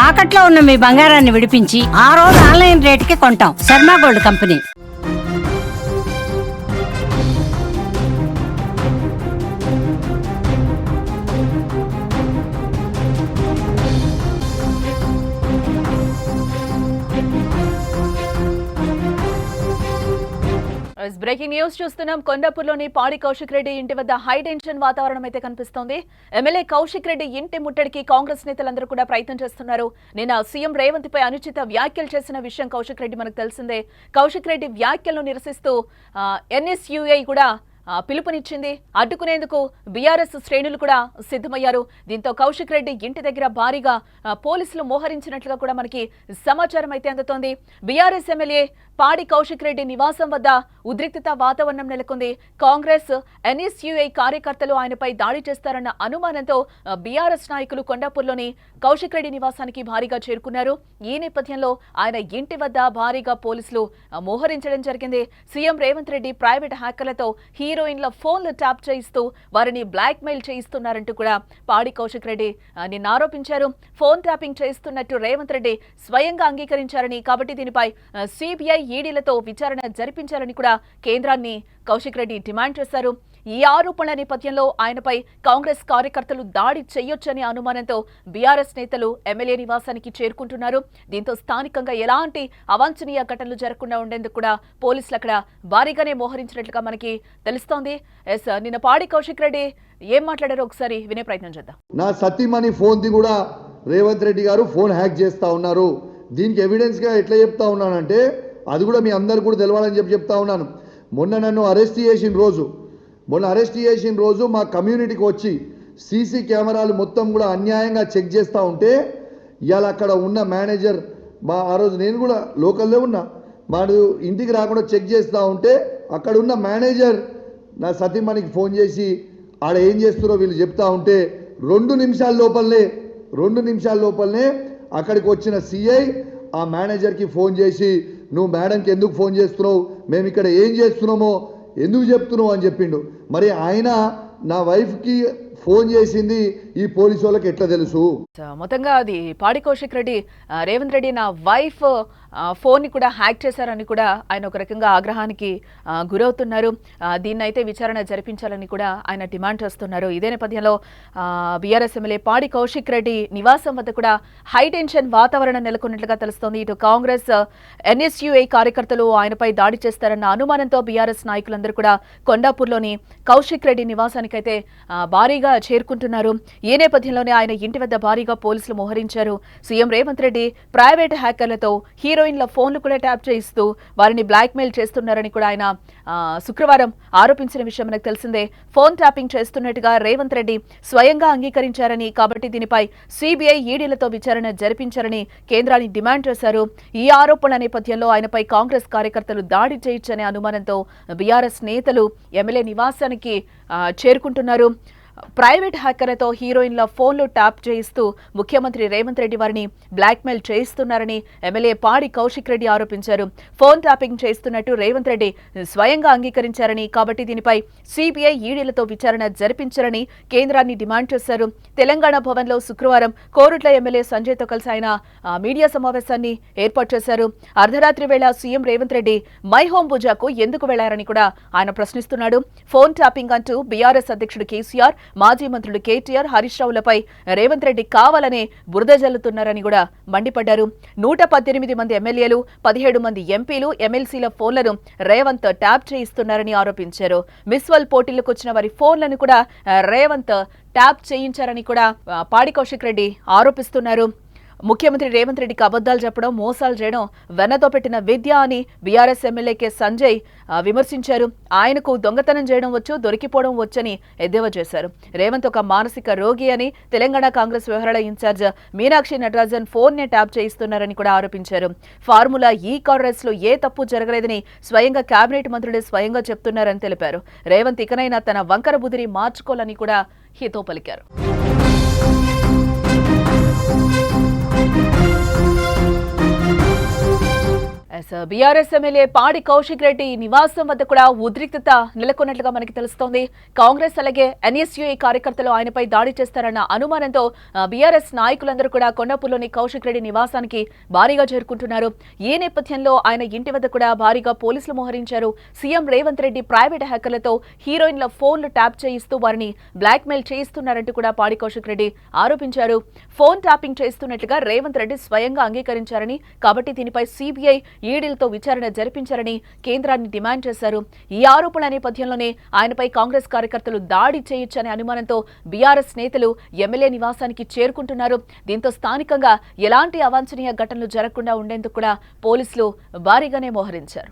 తాకట్లో ఉన్న మీ బంగారాన్ని విడిపించి ఆ రోజు ఆన్లైన్ రేటుకి కొంటాం. Sharma gold company. Breaking news చూస్తున్నాం. కొండాపూర్లోని పాడి కౌశిక్ రెడ్డి ఇంటి వద్ద హై టెన్షన్ వాతావరణం అయితే కనిపిస్తోంది. ఎమ్మెల్యే కౌశిక్ రెడ్డి ఇంటి ముట్టడికి కాంగ్రెస్ నేతలందరూ కూడా ప్రయత్నం చేస్తున్నారు. నిన్న సీఎం రేవంత్ పై అనుచిత వ్యాఖ్యలు చేసిన విషయం కౌశిక్ రెడ్డి మనకు తెలిసిందే. కౌశిక్ రెడ్డి వ్యాఖ్యలను నిరసిస్తూ NSUI కూడా పిలుపునిచ్చింది. అడ్డుకునేందుకు బీఆర్ఎస్ శ్రేణులు కూడా సిద్ధమయ్యారు. దీంతో కౌశిక్ రెడ్డి ఇంటి దగ్గర భారీగా పోలీసులు మోహరించినట్లుగా కూడా మనకి సమాచారం అయితే అందుతోంది. బీఆర్ఎస్ ఎమ్మెల్యే పాడి కౌశిక్ రెడ్డి నివాసం వద్ద ఉద్రిక్తత వాతావరణం నెలకొంది. కాంగ్రెస్ NSUI కార్యకర్తలు ఆయనపై దాడి చేస్తారన్న అనుమానంతో బీఆర్ఎస్ నాయకులు కొండాపూర్లోని కౌశిక్ రెడ్డి నివాసానికి భారీగా చేరుకున్నారు. ఈ నేపథ్యంలో ఆయన ఇంటి వద్ద భారీగా పోలీసులు మోహరించడం జరిగింది. సీఎం రేవంత్ రెడ్డి ప్రైవేట్ హ్యాకర్లతో హీరోయిన్ల ఫోన్లు ట్యాప్ చేయిస్తూ వారిని బ్లాక్ మెయిల్ చేయిస్తున్నారంటూ కూడా పాడి కౌశిక్ రెడ్డి నిన్న ఆరోపించారు. ఫోన్ ట్యాపింగ్ చేయిస్తున్నట్టు రేవంత్ రెడ్డి స్వయంగా అంగీకరించారని, కాబట్టి దీనిపై CBI ఈడీలతో విచారణ జరిపించాలని కూడా కేంద్రాన్ని కౌశిక్ రెడ్డి డిమాండ్ చేశారు. ఈ ఆరోపణల నేపథ్యంలో ఆయనపై కాంగ్రెస్ కార్యకర్తలు దాడి చేయొచ్చనే అనుమానంతో బీఆర్ఎస్ నేతలు ఎమ్మెల్యే నివాసానికి చేరుకుంటున్నారు. దీంతో స్థానికంగా ఎలాంటి అవాంఛనీయ ఘటనలు జరగకుండా ఉండేందుకు కూడా పోలీసులు అక్కడ భారీగానే మోహరించినట్లుగా మనకి తెలుస్తోంది. నిన్న పాడి కౌశిక్ రెడ్డి ఏం మాట్లాడారో ఒకసారి వినే ప్రయత్నం చేద్దాం. నా సతీమణి ఫోన్ది కూడా రేవంత్ రెడ్డి గారు ఫోన్ హ్యాక్ చేస్తా ఉన్నారు. దీనికి ఎవిడెన్స్గా ఎట్లా చెప్తా ఉన్నానంటే అది కూడా మీ అందరు కూడా తెలవాలని చెప్తా ఉన్నాను. మొన్న నన్ను అరెస్ట్ చేసిన రోజు మా కమ్యూనిటీకి వచ్చి సీసీ కెమెరాలు మొత్తం కూడా అన్యాయంగా చెక్ చేస్తూ ఉంటే ఇవాళ అక్కడ ఉన్న మేనేజర్ ఆ రోజు నేను కూడా లోకల్లో ఉన్నా, వాడు ఇంటికి రాకుండా చెక్ చేస్తూ ఉంటే అక్కడ ఉన్న మేనేజర్ నా సతీమణికి ఫోన్ చేసి ఆడ ఏం చేస్తున్నారో వీళ్ళు చెప్తా ఉంటే 2 నిమిషాల లోపలనే అక్కడికి వచ్చిన CI ఆ మేనేజర్కి ఫోన్ చేసి నువ్వు మేడంకి ఎందుకు ఫోన్ చేస్తున్నావు, మేము ఇక్కడ ఏం చేస్తున్నామో ఎందుకు చెప్తున్నావు అని చెప్పిండు. మరి ఆయన నా వైఫ్కి ఫోన్ చేసింది ఈ పోలీసు వాళ్ళకి ఎట్లా తెలుసు? మొత్తంగా అది పాడి కౌశిక్ రెడ్డి రేవంత్ రెడ్డి నా వైఫ్ ఫోన్ ని కూడా హ్యాక్ చేశారని కూడా ఆయన ఒక రకంగా ఆగ్రహానికి గురవుతున్నారు. దీన్ని అయితే విచారణ జరిపించాలని కూడా ఆయన డిమాండ్ చేస్తున్నారు. ఇదే నేపథ్యంలో బీఆర్ఎస్ ఎమ్మెల్యే పాడి కౌశిక్ రెడ్డి నివాసం వద్ద కూడా హై టెన్షన్ వాతావరణం నెలకొన్నట్లుగా తెలుస్తోంది. ఇటు కాంగ్రెస్ NSUI కార్యకర్తలు ఆయనపై దాడి చేస్తారన్న అనుమానంతో బీఆర్ఎస్ నాయకులందరూ కూడా కొండాపూర్లోని కౌశిక్ రెడ్డి నివాసానికైతే భారీగా చేరుకుంటున్నారు. ఈ నేపథ్యంలోనే ఆయన ఇంటి వద్ద భారీగా పోలీసులు మోహరించారు. సీఎం రేవంత్ రెడ్డి ప్రైవేట్ హ్యాకర్లతో హీరోయిన్ల ఫోన్లు కూడా ట్యాప్ చేయిస్తూ వారిని బ్లాక్ మెయిల్ చేస్తున్నారని కూడా ఆయన శుక్రవారం ఆరోపించిన విషయం మనకు తెలిసిందే. ఫోన్ ట్యాపింగ్ చేస్తున్నట్టుగా రేవంత్ రెడ్డి స్వయంగా అంగీకరించారని, కాబట్టి దీనిపై CBI ఈడీలతో విచారణ జరిపించాలని కేంద్రాన్ని డిమాండ్ చేశారు. ఈ ఆరోపణల నేపథ్యంలో ఆయనపై కాంగ్రెస్ కార్యకర్తలు దాడి చేయొచ్చనే అనుమానంతో బీఆర్ఎస్ నేతలు ఎమ్మెల్యే నివాసానికి చేరుకుంటున్నారు. ప్రైవేట్ హ్యాకర్లతో హీరోయిన్ల ఫోన్లు ట్యాప్ చేయిస్తూ ముఖ్యమంత్రి రేవంత్ రెడ్డి వారిని బ్లాక్మెయిల్ చేయిస్తున్నారని ఎమ్మెల్యే పాడి కౌశిక్ రెడ్డి ఆరోపించారు. ఫోన్ ట్యాపింగ్ చేస్తున్నట్టు రేవంత్ రెడ్డి స్వయంగా అంగీకరించారని, కాబట్టి దీనిపై CBI ఈడీలతో విచారణ జరిపించాలని కేంద్రాన్ని డిమాండ్ చేశారు. తెలంగాణ భవన్లో శుక్రవారం కోరుట్ల ఎమ్మెల్యే సంజయ్తో కలిసి ఆయన మీడియా సమావేశాన్ని ఏర్పాటు చేశారు. అర్ధరాత్రి వేళ CM Revanth Reddy my home పూజకు ఎందుకు వెళ్లారని కూడా ఆయన ప్రశ్నిస్తున్నాడు. ఫోన్ ట్యాపింగ్ అంటూ బీఆర్ఎస్ అధ్యక్షుడు కేసీఆర్, మాజీ మంత్రులు కేటీఆర్, హరీష్ రావులపై రేవంత్ రెడ్డి కావాలనే బురద జల్లుతున్నారని కూడా మండిపడ్డారు. 118 మంది ఎమ్మెల్యేలు, 17 మంది ఎంపీలు, ఎమ్మెల్సీల ఫోన్లను రేవంత్ ట్యాప్ చేయిస్తున్నారని ఆరోపించారు. మిస్ వరల్డ్ పోటీలకు వచ్చిన వారి ఫోన్లను కూడా రేవంత్ ట్యాప్ చేయించారని కూడా పాడి కౌశిక్ రెడ్డి ఆరోపిస్తున్నారు. ముఖ్యమంత్రి రేవంత్ రెడ్డికి అబద్దాలు చెప్పడం, మోసాలు చేయడం వెన్నతో పెట్టిన విద్య అని బీఆర్ఎస్ ఎమ్మెల్యే సంజయ్ విమర్శించారు. ఆయనకు దొంగతనం చేయడం వచ్చు, దొరికిపోవడం వచ్చని ఎద్దేవా చేశారు. రేవంత్ ఒక మానసిక రోగి అని తెలంగాణ కాంగ్రెస్ వ్యవహారాల ఇన్ఛార్జ్ మీనాక్షి నటరాజన్ ఫోన్ నే ట్యాప్ చేయిస్తున్నారని కూడా ఆరోపించారు. ఫార్ములా కార్ రేస్ లో ఏ తప్పు జరగలేదని స్వయంగా కేబినెట్ మంత్రులే స్వయంగా చెప్తున్నారని తెలిపారు. రేవంత్ ఇకనైనా తన వంకర బుదిరి మార్చుకోవాలని కూడా హితో పలికారు. బీఆర్ఎస్ ఎమ్మెల్యే పాడి కౌశిక్ రెడ్డి నివాసం వద్ద కూడా ఉద్రిక్తత నెలకొన్నట్లుగా మనకి తెలుస్తోంది. కాంగ్రెస్ అలాగే ఎన్ఎస్యూఐ కార్యకర్తలు ఆయనపై దాడి చేస్తారన్న అనుమానంతో బీఆర్ఎస్ నాయకులందరూ కూడా కొండాపూర్లోని కౌశిక్ రెడ్డి నివాసానికి భారీగా చేరుకుంటున్నారు. ఈ నేపథ్యంలో ఆయన ఇంటి వద్ద కూడా భారీగా పోలీసులు మోహరించారు. సీఎం రేవంత్ రెడ్డి ప్రైవేట్ హ్యాకర్లతో హీరోయిన్ల ఫోన్లు ట్యాప్ చేయిస్తూ వారిని బ్లాక్మెయిల్ చేయిస్తున్నారంటూ కూడా పాడి కౌశిక్ రెడ్డి ఆరోపించారు. ఫోన్ ట్యాపింగ్ చేస్తున్నట్లుగా రేవంత్ రెడ్డి స్వయంగా అంగీకరించారని, కాబట్టి దీనిపై సిబిఐ ఈడీలతో విచారణ జరిపించారని కేంద్రాన్ని డిమాండ్ చేశారు. ఈ ఆరోపణల నేపథ్యంలోనే ఆయనపై కాంగ్రెస్ కార్యకర్తలు దాడి చేయొచ్చనే అనుమానంతో బీఆర్ఎస్ నేతలు ఎమ్మెల్యే నివాసానికి చేరుకుంటున్నారు. దీంతో స్థానికంగా ఎలాంటి అవాంఛనీయ ఘటనలు జరగకుండా ఉండేందుకు కూడా పోలీసులు భారీగానే మోహరించారు.